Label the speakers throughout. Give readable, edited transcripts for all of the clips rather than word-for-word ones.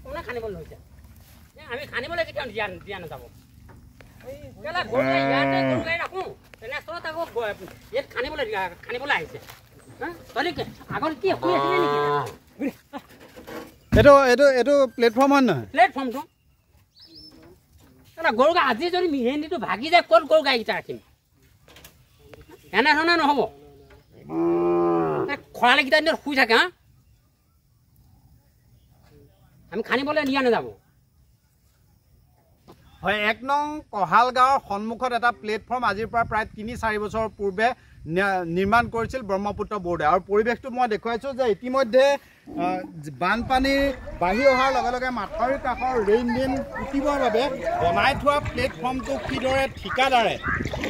Speaker 1: কোনে খানিবলৈ লৈছে আমি খানিবলৈ কেতিয়াও দিয়া নাযাব কেলা গৰু গাই ইয়াতে গৰু গাই ৰাখোঁ তেনেস্থলত আকৌ ইয়াত খানিবলৈ আহিছে তলি আগত কি শুই আছিলে নেকি
Speaker 2: এইটো প্লেটফৰ্ম হয় নহয়
Speaker 1: প্লেটফৰ্মটো কেলা গৰু গাই আজি যদি মেহেন্দিটো ভাগি যায় ক'ত গৰু গাইকেইটা ৰাখিম এনেধৰণে নহ'ব খৰালিকেইটা দিনত শুই থাকে হা আমি খানিবলৈ নিয়া নাযাব
Speaker 2: হয় ১ নং কহাল গাঁৱৰ সন্মুখত এটা প্লেটফৰ্ম আজিৰ পৰা প্ৰায় ৩-৪ বছৰ পূৰ্বে নিৰ্মাণ কৰিছিল ব্ৰহ্মপুত্ৰ বোৰ্ডে আৰু পৰিৱেশটো মই দেখুৱাইছোঁ যে ইতিমধ্যে বানপানী বাঢ়ি অহাৰ লগে লগে মাথাউৰিৰ কাষৰ ৰেইন পুতিবৰ বাবে বনাই থোৱা প্লেটফৰ্মটো কিদৰে ঠিকাদাৰে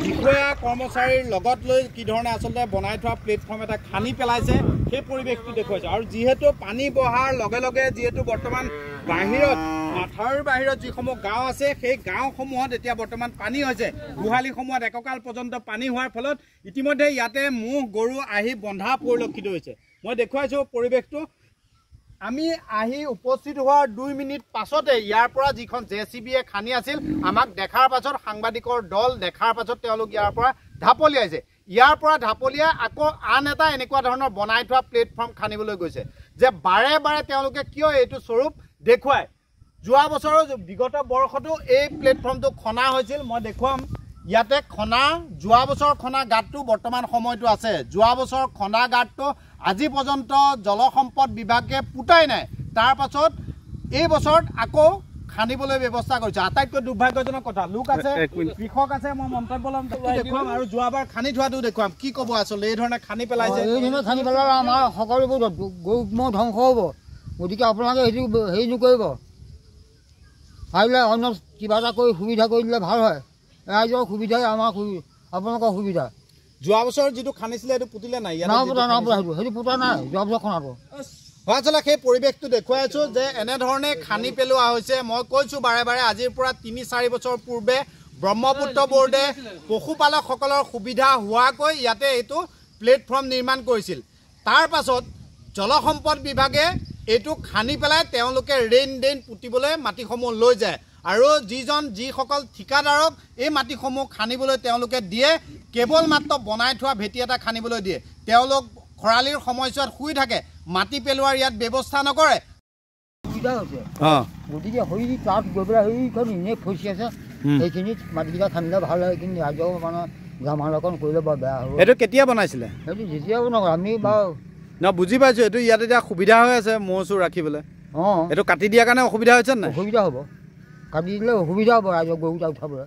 Speaker 2: বিষয়া কৰ্মচাৰীৰ লগত লৈ কি ধৰণে আচলতে বনাই থোৱা প্লেটফৰ্ম এটা খানি পেলাইছে সেই পৰিৱেশটো দেখুৱাইছে আৰু যিহেতু পানী বহাৰ লগে লগে যিহেতু বৰ্তমান বাহিৰত মাথাউৰিৰ বাহিৰত যিসমূহ গাঁও আছে সেই গাঁওসমূহত এতিয়া বৰ্তমান পানী হৈছে গোহালিসমূহত এককাল পৰ্যন্ত পানী হোৱাৰ ফলত ইতিমধ্যে ইয়াতে ম'হ গৰু আহি বন্ধা পৰিলক্ষিত হৈছে মই দেখুৱাইছোঁ পৰিৱেশটো আমি আহি উপস্থিত হোৱাৰ 2 মিনিট পাছতে ইয়াৰ পৰা যিখন JCBয়ে খানি আছিল আমাক দেখাৰ পাছত সাংবাদিকৰ দল দেখাৰ পাছত তেওঁলোক ইয়াৰ পৰা ঢাপলিয়াইছে ইয়াৰ পৰা ঢাপলিয়াই আকৌ আন এটা এনেকুৱা ধৰণৰ বনাই থোৱা প্লেটফৰ্ম খানিবলৈ গৈছে যে বাৰে বাৰে তেওঁলোকে কিয় এইটো স্বৰূপ দেখুৱায় যোৱা বছৰৰ বিগত বৰ্ষতো এই প্লেটফৰ্মটো খনা হৈছিল মই দেখুৱাম ইয়াতে খনা যোৱা বছৰ খনা গাঁতটো বৰ্তমান সময়টো আছে যোৱা বছৰ খনা গাঁতটো আজি পৰ্যন্ত জলসম্পদ বিভাগে পুতাই নাই তাৰ পাছত এই বছৰত আকৌ খানিবলৈ ব্যৱস্থা কৰিছে আটাইতকৈ দুৰ্ভাগ্যজনক কথা লোক আছে কৃষক আছে মই মন্তব্য ল'ম দেখুৱাম আৰু যোৱাবাৰ খানি থোৱাটো দেখুৱাম কি ক'ব আচলতে এই ধৰণে খানি পেলাইছে
Speaker 3: এই ধৰণে খানি পেলালে আমাৰ সকলোবোৰ গৰু ম'হ ধ্বংস হ'ব গতিকে আপোনালোকে সেইটো হেৰি নকৰিব পাৰিলে অন্য কিবা এটা কৰি সুবিধা কৰি দিলে ভাল হয় ৰাইজৰ সুবিধাই আমাৰ আপোনালোকৰ সুবিধা
Speaker 2: যোৱা বছৰ যিটো খানিছিলে সেইটো পুতিলে নাই
Speaker 3: সেইটো পুতা নাই যোৱা বছৰ খনাটো
Speaker 2: আচলতে সেই পৰিৱেশটো দেখুৱাই আছোঁ যে এনেধৰণে খানি পেলোৱা হৈছে মই কৈছোঁ বাৰে বাৰে আজিৰ পৰা ৩-৪ বছৰ পূৰ্বে ব্ৰহ্মপুত্ৰ বোৰ্ডে পশুপালকসকলৰ সুবিধা হোৱাকৈ ইয়াতে এইটো প্লেটফৰ্ম নিৰ্মাণ কৰিছিল তাৰ পাছত জলসম্পদ বিভাগে এইটো খানি পেলাই তেওঁলোকে ৰেইন পুতিবলৈ মাটিসমূহ লৈ যায় আৰু যিসকল ঠিকাদাৰক এই মাটিসমূহ খানিবলৈ তেওঁলোকে দিয়ে কেৱল মাত্ৰ বনাই থোৱা ভেটি এটা খানিবলৈ দিয়ে তেওঁলোক খৰালিৰ সময়ছোৱাত শুই থাকে মাটি পেলোৱাৰ ইয়াত ব্যৱস্থা নকৰে
Speaker 3: সুবিধা হৈছে গতিকে হৈ তাত গৈ পেলাই সেইখন এনেই ফচি আছে সেইখিনিত মাটিকেইটা খানিলে ভাল হয় সেইখিনি ৰাইজৰ মানে জামালকণ কৰিলে বৰ বেয়া হ'ব
Speaker 2: এইটো কেতিয়া বনাইছিলে
Speaker 3: সেইটো যেতিয়া নকৰোঁ আমি বাৰু
Speaker 2: বুজি পাইছোঁ এইটো ইয়াত এতিয়া সুবিধা হৈ আছে ম'হ চোৰ ৰাখিবলৈ এইটো কাটি দিয়াৰ কাৰণে অসুবিধা হৈছে নাই
Speaker 3: অসুবিধা হ'ব কাটি দিলে অসুবিধা হ'ব ৰাইজৰ গৰুকেইটা উঠাবলৈ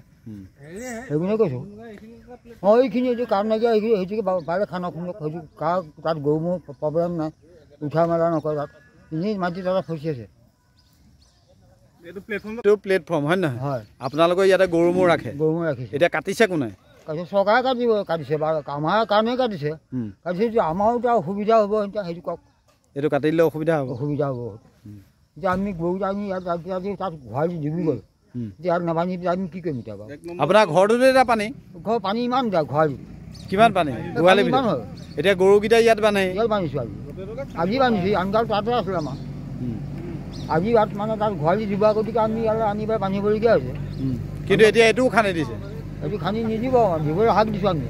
Speaker 3: সেইখিনিয়ে কৈছোঁ এইখিনি এইটো কাম নাইকিয়া সেইটোকে পাৰিলে খানা খুন্দক সেইটো কাৰ তাত গৰু ম'হ প্ৰব্লেম নাই উঠা মেলা নকৰে তাত এনেই মাটি তাত ফচি আছে
Speaker 2: এইটো প্লেটফৰ্ম হয় নহয় হয় আপোনালোকৰ ইয়াতে গৰু ম'হ ৰাখিছে এতিয়া কাটিছে কোনে
Speaker 3: চৰকাৰে কাটিছে বাৰু আমাৰ কাৰণেই কাটিছে আমাৰো এতিয়া অসুবিধা হ'ব এতিয়া সেইটো কওক
Speaker 2: এইটো কাটি দিলে অসুবিধা হ'ব
Speaker 3: এতিয়া আমি গৰুকেইটা আমি তাত গোহালি দিবগৈ এতিয়া ইয়াত নাবান্ধি পেলাই আমি কি কৰিম এতিয়া বাৰু
Speaker 2: আপোনাৰ ঘৰটোতে এতিয়া ঘৰ
Speaker 3: পানী ইমান দিয়া গোহালি
Speaker 2: কিমান পানী গোহালি ইমান হয় এতিয়া গৰুকেইটা ইয়াত
Speaker 3: বান্ধিছোঁ আজি বান্ধিছোঁ আনকাল তাতে আছিলে আমাৰ আজি ইয়াত মানে তাত গোহালি দিব গতিকে আমি ইয়াত আনি পেলাই বান্ধিবলগীয়া হৈছে
Speaker 2: কিন্তু এতিয়া এইটোও খানি দিছে
Speaker 3: এইটো খানি নিদিব দিবলৈ হাক দিছোঁ আমি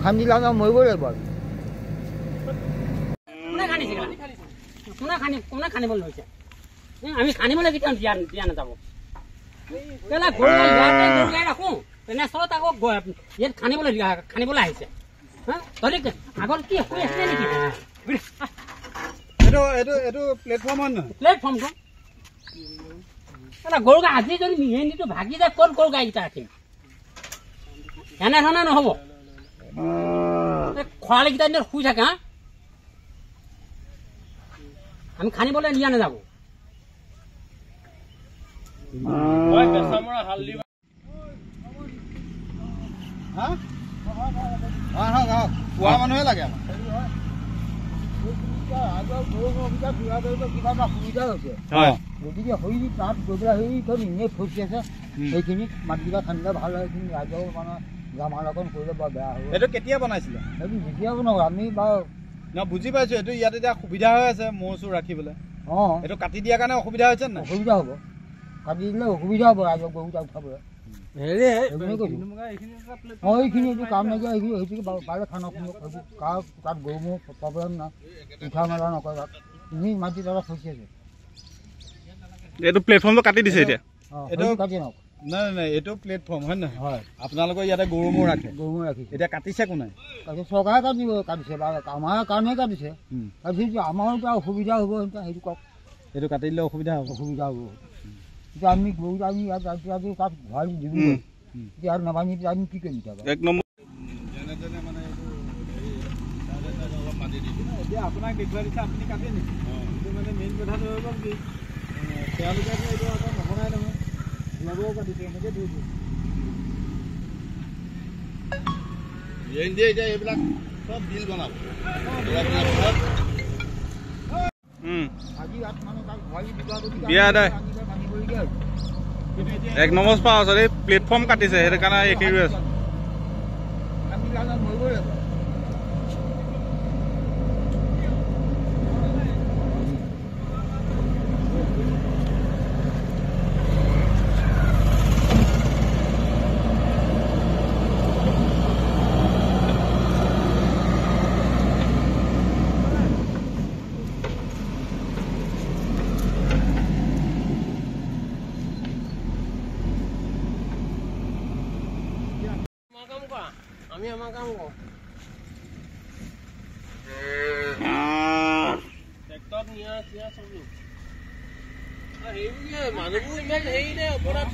Speaker 3: খানি দিলে আমি মৰিব লাগিব
Speaker 1: কোনে খানিবলৈ লৈছে আমি খানিবলৈ কেতিয়াও দিয়া নাযাব কেলা গৰু গাই ৰাখোঁ তেনেস্থলত আকৌ ইয়াত খানিবলৈ আহিছে তলি আগত কি শুই আছিলে নেকি
Speaker 2: এইটো প্লেটফৰ্ম হয় নহয়
Speaker 1: প্লেটফৰ্মটো কেলা গৰু গাই আজি যদি মেহেন্দিটো ভাগি যায় ক'ত গৰু গাইকেইটা ৰাখিম এনেধৰণে নহ'ব খৰালিকেইটা দিনত শুই থাকে হা আমি খানিবলৈ নিয়া নাযাব
Speaker 2: খোৱা মানুহে লাগে
Speaker 3: কিবা এটা সুবিধা হৈছে গতিকে হৈ তাত গৈ পেলাই সেইখন এনেই ফচি আছে সেইখিনিত মাটিকেইটা খানিলে ভাল হয় সেইখিনি ৰাইজৰ মানে জামালকণ কৰিলে বৰ বেয়া হ'ব
Speaker 2: এইটো কেতিয়া বনাইছিলে
Speaker 3: সেইটো যেতিয়া নকৰোঁ আমি বাৰু
Speaker 2: বুজি পাইছোঁ এইটো ইয়াত এতিয়া সুবিধা হৈ আছে ম'হ চোৰ ৰাখিবলৈ
Speaker 3: অঁ
Speaker 2: এইটো কাটি দিয়াৰ কাৰণে অসুবিধা হৈছে নাই?
Speaker 3: অসুবিধা হ'ব, কাটি দিলে অসুবিধা হ'ব ৰাইজৰ গৰুকেইটা উঠাবলৈ। অঁ এইখিনি এইটো কাম নাইকিয়া এইখিনি সেইটোকে পাৰিলে খানা খুন্দক, সেইটো কাৰ তাত গৰু মোৰ প্ৰব্লেম নাই, উঠা মেলা নকৰে তাত তুমি মাটি তাত ফচি আছে।
Speaker 4: এইটো প্লেটফৰ্মটো কাটি দিছে এতিয়া।
Speaker 3: অঁ এইটো কাটি নক
Speaker 2: নাই নাই এইটো প্লেটফৰ্ম হয় নহয়?
Speaker 3: হয়
Speaker 2: আপোনালোকৰ ইয়াতে গৰু ম'হ ৰাখে,
Speaker 3: গৰু ৰাখিছে।
Speaker 2: এতিয়া কাটিছে কোনে?
Speaker 3: কাটি চৰকাৰে কাটিছে বা আমাৰ কাৰণে কাটিছে। কাটিছে আমাৰ এতিয়া অসুবিধা হ'ব সেইটো কওক।
Speaker 2: এইটো কাটি দিলে অসুবিধা হ'ব?
Speaker 3: অসুবিধা হ'ব। এতিয়া আমি গৰু আমি ইয়াত তাত ভৰাই দিবি, ইয়াত নাবান্ধি আমি কি কৰিম এতিয়া?
Speaker 4: এক নম্বৰ
Speaker 2: যেনে তেনে মানে এতিয়া আপোনাক দেখুৱাই দিছে আপুনি কাটে নেকি? কিন্তু মানে মেইন কথাটো হৈ গ'ল কি তেওঁলোকে এইটো আকৌ নবনাই নহয়, লগৰ কাটিছে এনেকৈ ধৰি দিয়ে। এতিয়া এইবিলাক চব বিল বনাব।
Speaker 4: বিয়া আদায় 1 নম্বৰ পাৰ আছে এই প্লেটফৰ্ম কাটিছে সেইটো কাৰণে এইখিনি ৰৈ আছে।
Speaker 1: আমি আমাৰ কাম কৰোঁ। ট্ৰেক্টৰত নিয়া চিয়া চব মানুহবোৰ ইমান হেৰি নাই অপৰাধ